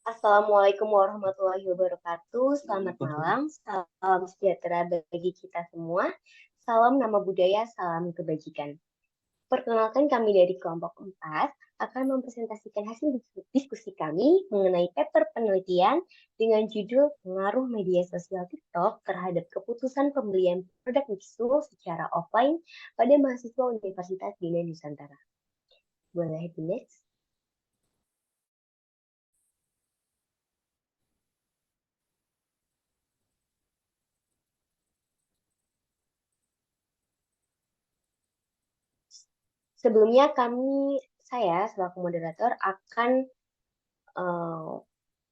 Assalamualaikum warahmatullahi wabarakatuh. Selamat malam, salam sejahtera bagi kita semua. Salam nama budaya, salam kebajikan. Perkenalkan kami dari kelompok 4 akan mempresentasikan hasil diskusi kami mengenai paper penelitian dengan judul Pengaruh Media Sosial TikTok terhadap keputusan pembelian produk Mixu secara offline pada mahasiswa Universitas Bina Nusantara. Boleh di next? Sebelumnya saya selaku moderator akan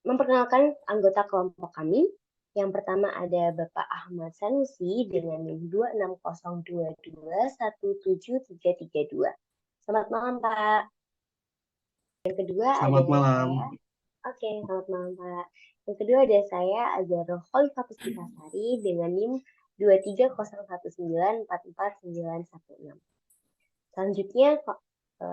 memperkenalkan anggota kelompok kami. Yang pertama ada Bapak Ahmad Sanusi dengan NIM 26022173332. Selamat malam, Pak. Yang kedua Selamat ada malam. saya. Oke, selamat malam, Pak. Yang kedua ada saya, Azharul Khalifah Puspitasari dengan NIM 23019449916. Selanjutnya,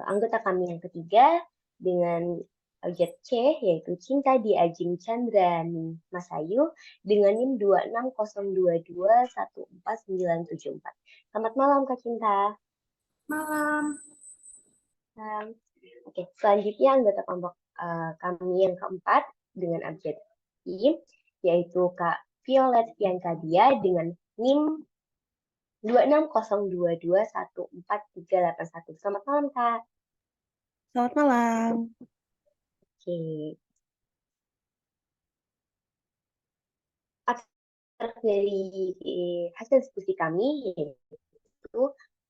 anggota kami yang ketiga dengan objek C, yaitu Cinta di Ajeng Chandrani Masayu dengan NIM 26022149974. Selamat malam, Kak Cinta. Malam. Oke, selanjutnya anggota kelompok kami yang keempat dengan objek I, yaitu Kak Violet Piankadia dengan NIM 26022143381. Selamat malam, Kak. Selamat malam. Oke. Dari hasil diskusi kami, yaitu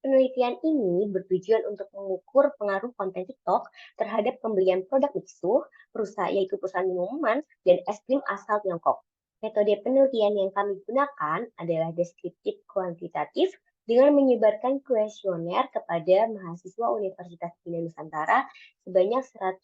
penelitian ini bertujuan untuk mengukur pengaruh konten TikTok terhadap pembelian produk Mixu, yaitu perusahaan minuman dan es krim asal Tiongkok. Metode penelitian yang kami gunakan adalah deskriptif kuantitatif dengan menyebarkan kuesioner kepada mahasiswa Universitas Bina Nusantara sebanyak 100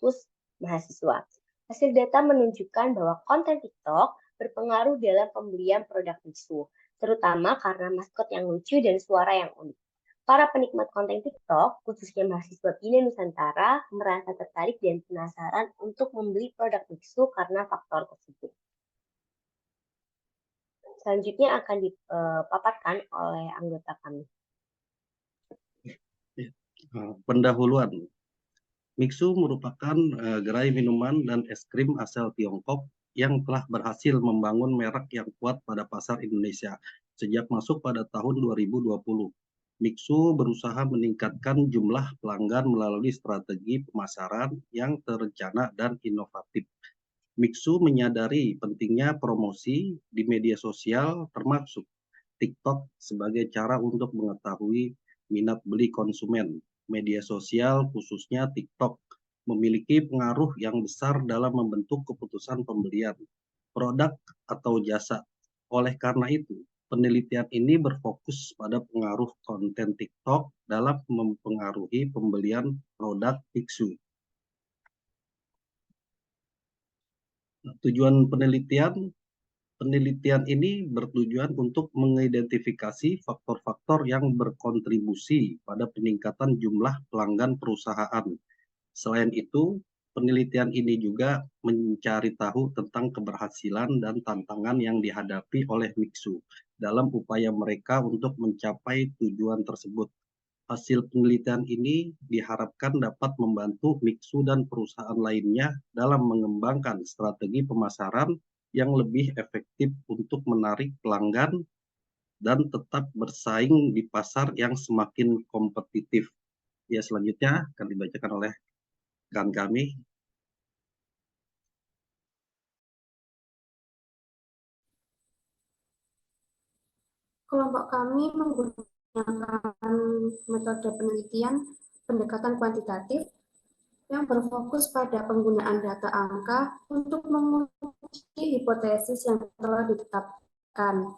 mahasiswa. Hasil data menunjukkan bahwa konten TikTok berpengaruh dalam pembelian produk Mixu, terutama karena maskot yang lucu dan suara yang unik. Para penikmat konten TikTok, khususnya mahasiswa Bina Nusantara, merasa tertarik dan penasaran untuk membeli produk Mixu karena faktor tersebut. Selanjutnya akan dipaparkan oleh anggota kami. Pendahuluan. Mixu merupakan gerai minuman dan es krim asal Tiongkok yang telah berhasil membangun merek yang kuat pada pasar Indonesia sejak masuk pada tahun 2020. Mixu berusaha meningkatkan jumlah pelanggan melalui strategi pemasaran yang terencana dan inovatif. Mixu menyadari pentingnya promosi di media sosial termasuk TikTok sebagai cara untuk mengetahui minat beli konsumen. Media sosial khususnya TikTok memiliki pengaruh yang besar dalam membentuk keputusan pembelian produk atau jasa. Oleh karena itu, penelitian ini berfokus pada pengaruh konten TikTok dalam mempengaruhi pembelian produk Mixu. Tujuan penelitian ini bertujuan untuk mengidentifikasi faktor-faktor yang berkontribusi pada peningkatan jumlah pelanggan perusahaan. Selain itu, penelitian ini juga mencari tahu tentang keberhasilan dan tantangan yang dihadapi oleh Mixu dalam upaya mereka untuk mencapai tujuan tersebut. Hasil penelitian ini diharapkan dapat membantu Mixu dan perusahaan lainnya dalam mengembangkan strategi pemasaran yang lebih efektif untuk menarik pelanggan dan tetap bersaing di pasar yang semakin kompetitif. Ya, selanjutnya akan dibacakan oleh rekan kami. Kelompok kami menggunakan metode penelitian pendekatan kuantitatif yang berfokus pada penggunaan data angka untuk menguji hipotesis yang telah ditetapkan.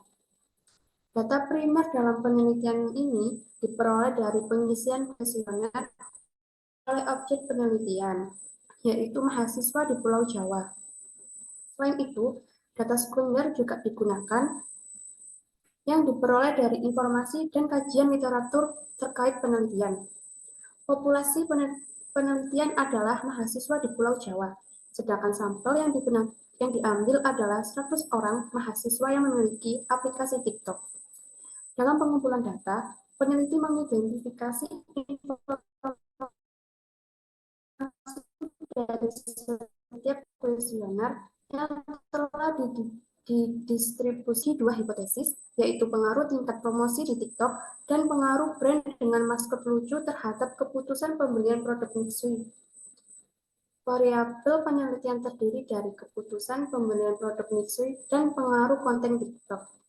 Data primer dalam penelitian ini diperoleh dari pengisian kuesioner oleh objek penelitian, yaitu mahasiswa di Pulau Jawa. Selain itu, data sekunder juga digunakan yang diperoleh dari informasi dan kajian literatur terkait penelitian. Populasi penelitian adalah mahasiswa di Pulau Jawa. Sedangkan sampel yang diambil adalah 100 orang mahasiswa yang memiliki aplikasi TikTok. Dalam pengumpulan data, peneliti mengidentifikasi informasi dari setiap kuesioner yang telah didistribusi dua hipotesis, yaitu pengaruh tingkat promosi di TikTok dan pengaruh brand dengan maskot lucu terhadap keputusan pembelian produk Mixue. Variabel penelitian terdiri dari keputusan pembelian produk Mixue dan pengaruh konten TikTok.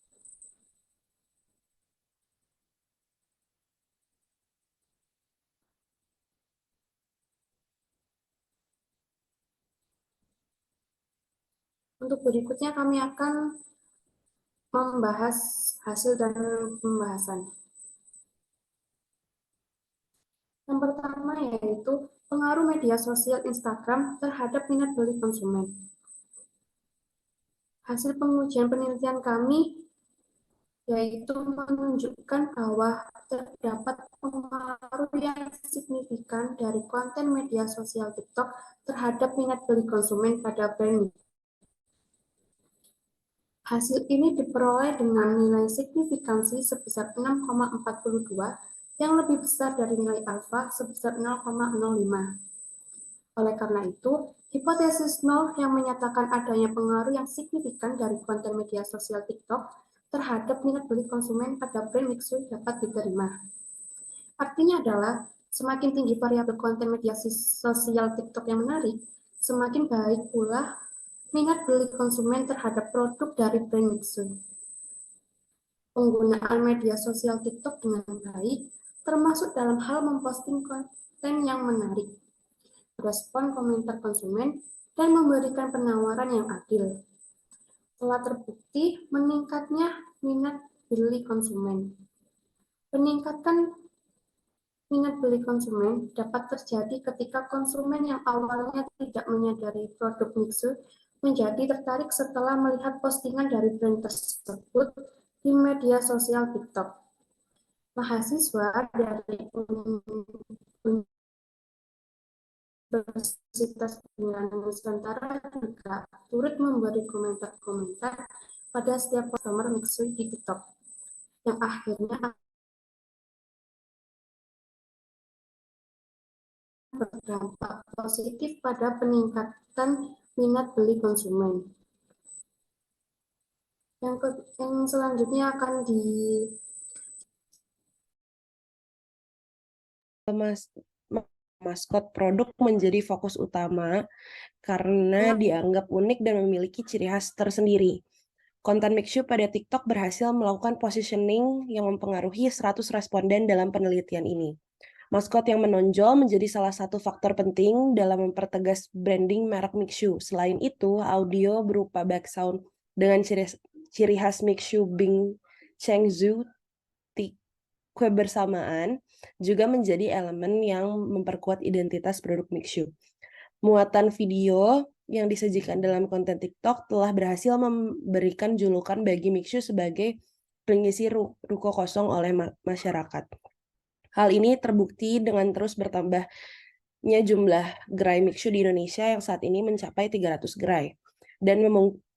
Untuk berikutnya kami akan membahas hasil dan pembahasan. Yang pertama yaitu pengaruh media sosial Instagram terhadap minat beli konsumen. Hasil pengujian penelitian kami yaitu menunjukkan bahwa terdapat pengaruh yang signifikan dari konten media sosial TikTok terhadap minat beli konsumen pada brand. Hasil ini diperoleh dengan nilai signifikansi sebesar 6,42 yang lebih besar dari nilai alfa sebesar 0,05. Oleh karena itu, hipotesis 0 yang menyatakan adanya pengaruh yang signifikan dari konten media sosial TikTok terhadap minat beli konsumen pada brand Mixue dapat diterima. Artinya adalah, semakin tinggi variabel konten media sosial TikTok yang menarik, semakin baik pula minat beli konsumen terhadap produk dari brand Mixue. Penggunaan media sosial TikTok dengan baik, termasuk dalam hal memposting konten yang menarik, respon komentar konsumen, dan memberikan penawaran yang adil. Telah terbukti meningkatnya minat beli konsumen. Peningkatan minat beli konsumen dapat terjadi ketika konsumen yang awalnya tidak menyadari produk Mixue menjadi tertarik setelah melihat postingan dari brand tersebut di media sosial TikTok. Mahasiswa dari Universitas Bengawan Nusantara juga turut memberi komentar-komentar pada setiap customer Mixue di TikTok, yang akhirnya berdampak positif pada peningkatan minat beli konsumen. Yang selanjutnya akan maskot produk menjadi fokus utama karena dianggap unik dan memiliki ciri khas tersendiri. Konten Mixue pada TikTok berhasil melakukan positioning yang mempengaruhi 100 responden dalam penelitian ini. Maskot yang menonjol menjadi salah satu faktor penting dalam mempertegas branding merek Mixue. Selain itu, audio berupa background dengan ciri khas Mixue Bing Cheng Zhu kebersamaan juga menjadi elemen yang memperkuat identitas produk Mixue. Muatan video yang disajikan dalam konten TikTok telah berhasil memberikan julukan bagi Mixue sebagai pengisi ruko kosong oleh masyarakat. Hal ini terbukti dengan terus bertambahnya jumlah gerai Mixue di Indonesia yang saat ini mencapai 300 gerai dan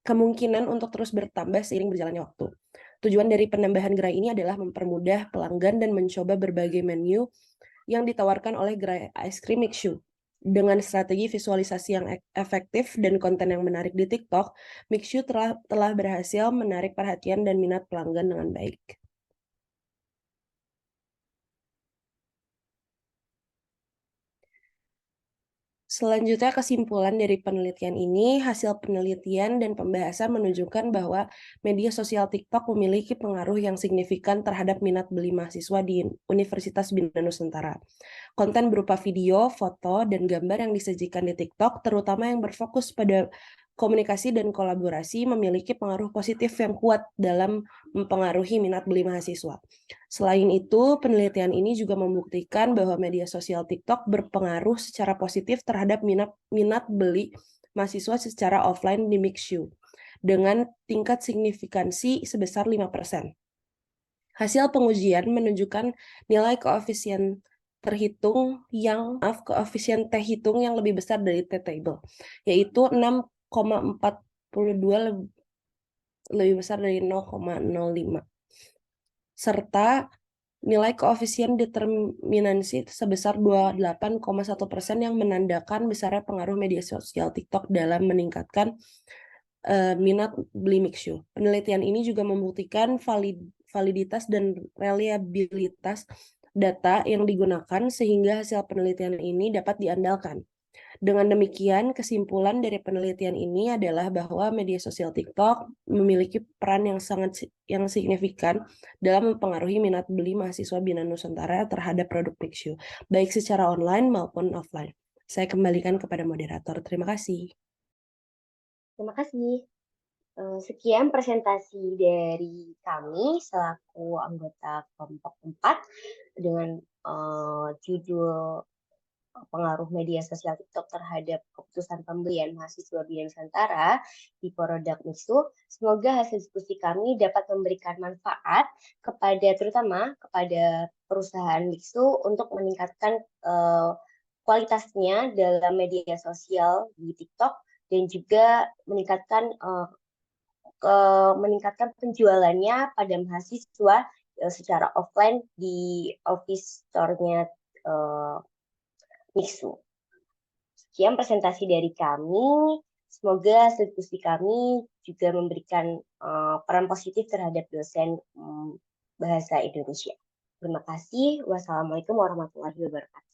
kemungkinan untuk terus bertambah seiring berjalannya waktu. Tujuan dari penambahan gerai ini adalah mempermudah pelanggan dan mencoba berbagai menu yang ditawarkan oleh gerai es krim Mixue. Dengan strategi visualisasi yang efektif dan konten yang menarik di TikTok, Mixue telah berhasil menarik perhatian dan minat pelanggan dengan baik. Selanjutnya, kesimpulan dari penelitian ini, hasil penelitian dan pembahasan menunjukkan bahwa media sosial TikTok memiliki pengaruh yang signifikan terhadap minat beli mahasiswa di Universitas Bina Nusantara. Konten berupa video, foto, dan gambar yang disajikan di TikTok, terutama yang berfokus pada komunikasi dan kolaborasi, memiliki pengaruh positif yang kuat dalam mempengaruhi minat beli mahasiswa. Selain itu, penelitian ini juga membuktikan bahwa media sosial TikTok berpengaruh secara positif terhadap minat beli mahasiswa secara offline di Mixue, dengan tingkat signifikansi sebesar 5%. Hasil pengujian menunjukkan nilai koefisien koefisien T hitung yang lebih besar dari T table, yaitu 6,42 lebih besar dari 0,05. Serta nilai koefisien determinansi sebesar 28,1% yang menandakan besarnya pengaruh media sosial TikTok dalam meningkatkan minat beli Mixu. Penelitian ini juga membuktikan validitas dan reliabilitas data yang digunakan sehingga hasil penelitian ini dapat diandalkan. Dengan demikian, kesimpulan dari penelitian ini adalah bahwa media sosial TikTok memiliki peran yang signifikan dalam mempengaruhi minat beli mahasiswa Bina Nusantara terhadap produk Mixu, baik secara online maupun offline. Saya kembalikan kepada moderator. Terima kasih. Terima kasih. Sekian presentasi dari kami selaku anggota kelompok 4 dengan judul pengaruh media sosial TikTok terhadap keputusan pembelian mahasiswa Bina Nusantara di produk Mixu. Semoga hasil diskusi kami dapat memberikan manfaat terutama kepada perusahaan Mixu untuk meningkatkan kualitasnya dalam media sosial di TikTok dan juga meningkatkan penjualannya pada mahasiswa secara offline di office store-nya Mixu. Sekian presentasi dari kami. Semoga diskusi kami juga memberikan peran positif terhadap dosen bahasa Indonesia. Terima kasih. Wassalamualaikum warahmatullahi wabarakatuh.